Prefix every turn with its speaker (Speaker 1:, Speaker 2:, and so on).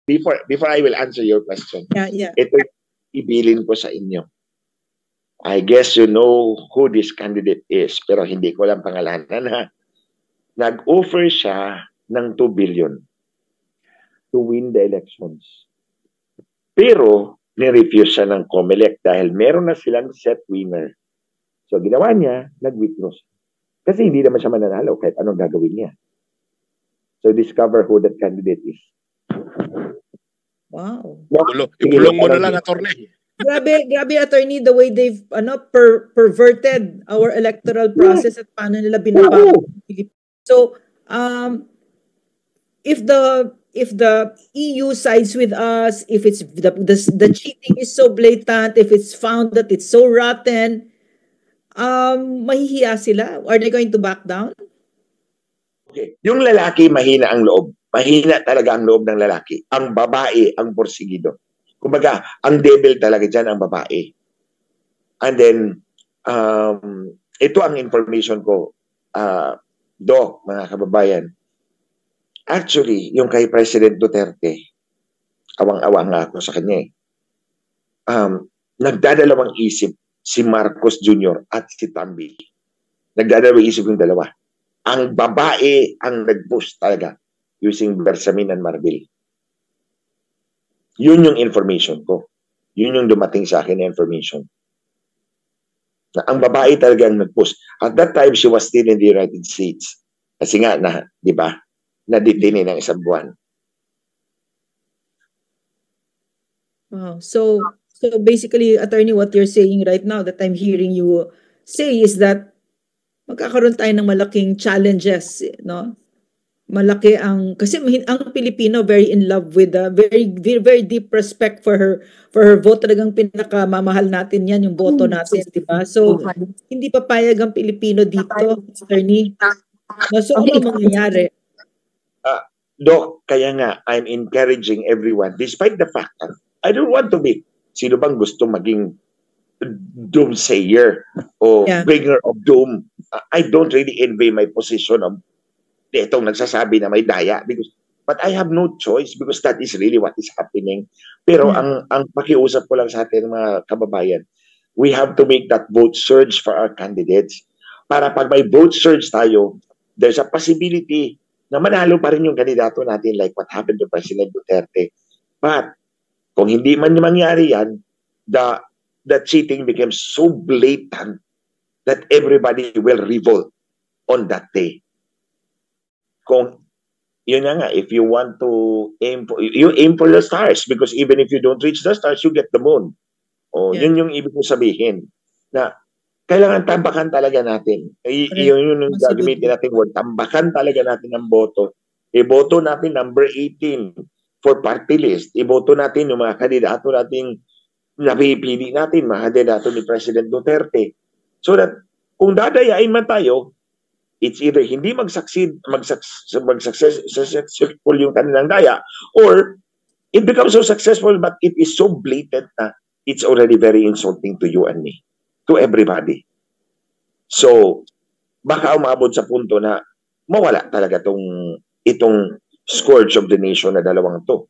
Speaker 1: before I will answer your question,
Speaker 2: Yeah.
Speaker 1: ito ibilin ko sa inyo. I guess you know who this candidate is, pero hindi ko lang pangalanan ha. Nag-offer siya ng 2 billion to win the elections. Pero, ni-refuse siya ng COMELEC dahil meron na silang set winner. So, ginawa niya, nag-withdraw siya. Kasi hindi naman siya mananalo kahit anong gagawin niya. So, discover who that candidate is.
Speaker 2: Wow.
Speaker 3: Ipulong mo na lang, attorney.
Speaker 2: Grabe, attorney, the way they've perverted our electoral process at paano nila binabago. So, if the EU sides with us, if it's the cheating is so blatant, if it's found that it's so rotten, mahihiya sila? Are they going to back down?
Speaker 1: Okay. Yung lalaki, mahina ang loob. Mahina talaga ang loob ng lalaki. Ang babae, ang porsigido. Kumbaga, ang devil talaga dyan, ang babae. And then, ito ang information ko, Doc, mga kababayan. Actually, yung kay President Duterte, awang-awa nga ako sa kanya eh. Nagdadalawang isip si Marcos Jr. at si Tambi. Nagdadalawang isip yung dalawa. Ang babae ang nag-push talaga using Bersamin and Marbil. Yun yung information ko. Yun yung dumating sa akin na information. Na ang babae talaga ang nag-push. At that time, she was still in the United States. Kasi nga, di ba, na-detain ng isang buwan.
Speaker 2: Wow. So basically, attorney, what you're saying right now that I'm hearing you say is that magkakaroon tayo ng malaking challenges, no? Malaki kasi ang Pilipino very in love with very very deep respect for her vote. Talagang pinakamamahal natin yan, yung boto natin, di ba? So hindi papayag ang Pilipino dito, attorney. So ano mangyayari?
Speaker 1: Doc, kaya nga I'm encouraging everyone despite the fact that I don't want to be sino bang gusto maging doomsayer o bringer of doom. I don't really envy my position of itong nagsasabi na may daya but I have no choice because that is really what is happening. Pero ang pakiusap ko lang sa atin mga kababayan, we have to make that vote surge for our candidates. Para pag may vote surge tayo, there's a possibility na manalo pa rin yung kandidato natin like what happened to President Duterte. But kung hindi man mangyari yan, the cheating becomes so blatant that everybody will revolt on that day. Kung yun nga, if you want to aim for the stars because even if you don't reach the stars, you get the moon. Yun yung ibig ko sabihin na kailangan tambakan talaga natin. Yun yung gagamitin natin word. Tambakan talaga natin ang boto. Iboto natin number 18 for party list. Iboto natin yung mga kandidato natin napipili natin, mga kandidato ni President Duterte. So that kung dadayain man tayo, it's either hindi mag-successful yung kanilang daya or it becomes so successful but it is so blatant na it's already very insulting to you and me, to everybody. So, baka umabot sa punto na mawala talaga itong scourge of the nation na dalawang to.